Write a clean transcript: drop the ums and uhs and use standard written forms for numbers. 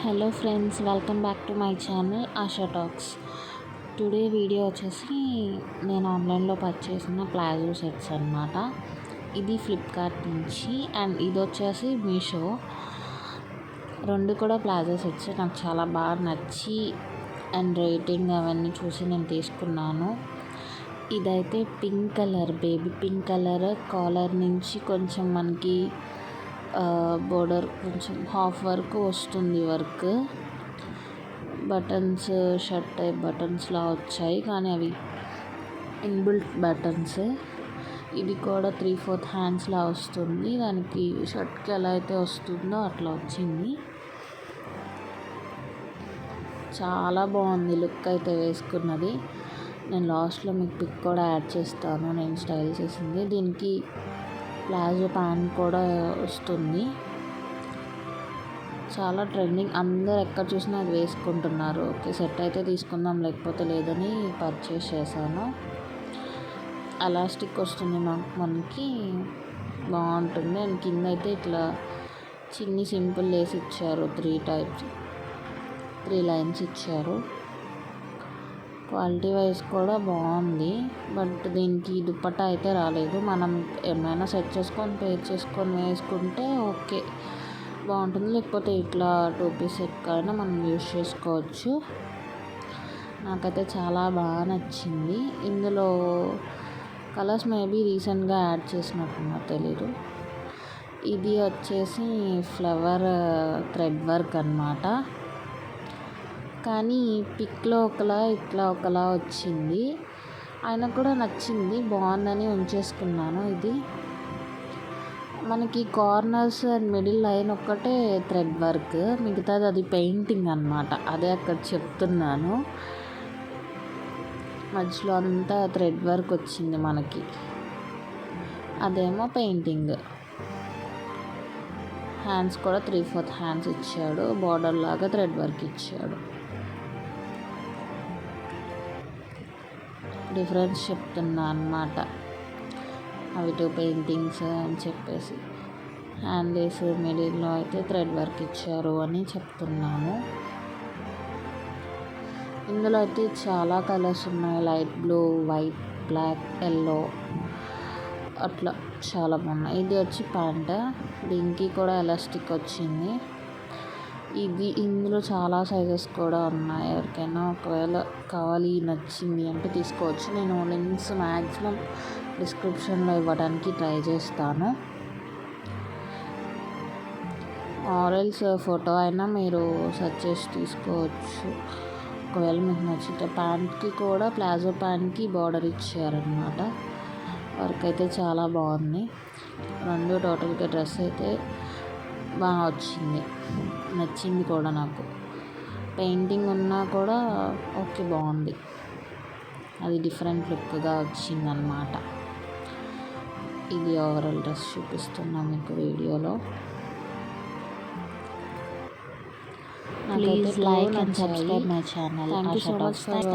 Hello friends, welcome back to my channel ASHA talks. Today video వచ్చేసి నేను ఆన్లైన్లో purchase చేసిన ప్లాజో సెట్స్ అనమాట. ఇది ఫ్లిప్కార్ట్ నుంచి అండ్ ఇది వచ్చేసి మీషో. రెండు కూడా ప్లాజో సెట్స్ నాకు చాలా బాగా నచ్చి అండ్ రేటింగ్ అవన్నీ చూసి నేను తీసుకున్నాను. ఇదైతే pink colour, baby pink colour, collar నుంచి కొంచెం మనకి బోర్డర్ కొంచెం హాఫ్ వరకు వస్తుంది వర్క్. బటన్స్ షర్ట్ టైప్ బటన్స్లా వచ్చాయి, కానీ అవి ఇన్బిల్ట్ బటన్స్. ఇది కూడా 3/4 హ్యాండ్స్లా వస్తుంది, దానికి షర్ట్కి ఎలా అయితే వస్తుందో అట్లా వచ్చింది. చాలా బాగుంది లుక్ అయితే వేసుకున్నది. నేను లాస్ట్లో మీకు పిక్ కూడా యాడ్ చేస్తాను, నేను స్టైల్ చేసింది. దీనికి ప్లాజో ప్యాంట్ కూడా వస్తుంది. చాలా ట్రెండింగ్, అందరు ఎక్కడ చూసినా అది వేసుకుంటున్నారు. ఓకే, సెట్ అయితే తీసుకుందాం లేకపోతే లేదని పర్చేస్ చేశాను. ఎలాస్టిక్ వస్తుంది మనకి, బాగుంటుంది. అండ్ కింద అయితే ఇట్లా చిన్ని సింపుల్ లేస్ ఇచ్చారు, 3 లైన్స్ ఇచ్చారు. క్వాలిటీ వైజ్ కూడా బాగుంది, బట్ దీనికి దుపట్టా అయితే రాలేదు. మనం ఏమైనా సెట్ చేసుకొని పేర్ చేసుకొని వేసుకుంటే ఓకే బాగుంటుంది, లేకపోతే ఇట్లా 2 పీస్ సెట్ కైనా మనం యూస్ చేసుకోవచ్చు. నాకైతే చాలా బాగా నచ్చింది. ఇందులో కలర్స్ మేబీ రీసెంట్గా యాడ్ చేసినట్టున్నారు, తెలీదు. ఇది వచ్చేసి ఫ్లవర్ థ్రెడ్ వర్క్ అన్నమాట, కానీ పిక్లో ఒకలా ఇట్లా ఒకలా వచ్చింది. ఆయన కూడా నచ్చింది, బాగుందని ఉంచేసుకున్నాను. ఇది మనకి కార్నర్స్ అండ్ మిడిల్ లైన్ ఒక్కటే థ్రెడ్ వర్క్, మిగతాది అది పెయింటింగ్ అన్నమాట. అదే అక్కడ చెప్తున్నాను, మధ్యలో అంతా థ్రెడ్ వర్క్ వచ్చింది మనకి, అదేమో పెయింటింగ్. హ్యాండ్స్ కూడా 3/4 హ్యాండ్స్ ఇచ్చాడు, బార్డర్ లాగా థ్రెడ్ వర్క్ ఇచ్చాడు. డిఫరెన్స్ చెప్తున్నా అన్నమాట, అవి 2 పెయింటింగ్స్ అని చెప్పేసి. హ్యాండ్స్ మిడిల్లో అయితే థ్రెడ్ వర్క్ ఇచ్చారు అని చెప్తున్నాను. ఇందులో అయితే చాలా కలర్స్ ఉన్నాయి, light blue, white, black, yellow, అట్లా చాలా బాగున్నాయి. ఇది వచ్చి ప్యాంట్, దీనికి కూడా ఎలాస్టిక్ వచ్చింది. ఇందులో చాలా సైజెస్ కూడా ఉన్నాయి, ఎవరికైనా ఒకవేళ కావాలి నచ్చింది అంటే తీసుకోవచ్చు. నేను లింక్స్ మ్యాక్సిమం డిస్క్రిప్షన్లో ఇవ్వడానికి ట్రై చేస్తాను. ఆరెల్స్ ఫోటో అయినా మీరు సెర్చ్ చేసి తీసుకోవచ్చు ఒకవేళ మీకు నచ్చితే. ప్యాంట్కి కూడా ప్లాజో ప్యాంట్కి బార్డర్ ఇచ్చారనమాట. వర్క్ అయితే చాలా బాగుంది. రెండు టోటల్గా డ్రెస్ అయితే బాగా వచ్చింది, నచ్చింది కూడా నాకు. పెయింటింగ్ ఉన్నా కూడా ఓకే, బాగుంది. అది డిఫరెంట్ లుక్గా వచ్చిందనమాట. ఇది ఓవరాల్ డ్రెస్ చూపిస్తున్నా మీకు వీడియోలో. Please like and subscribe my channel. Thank you so much for watching.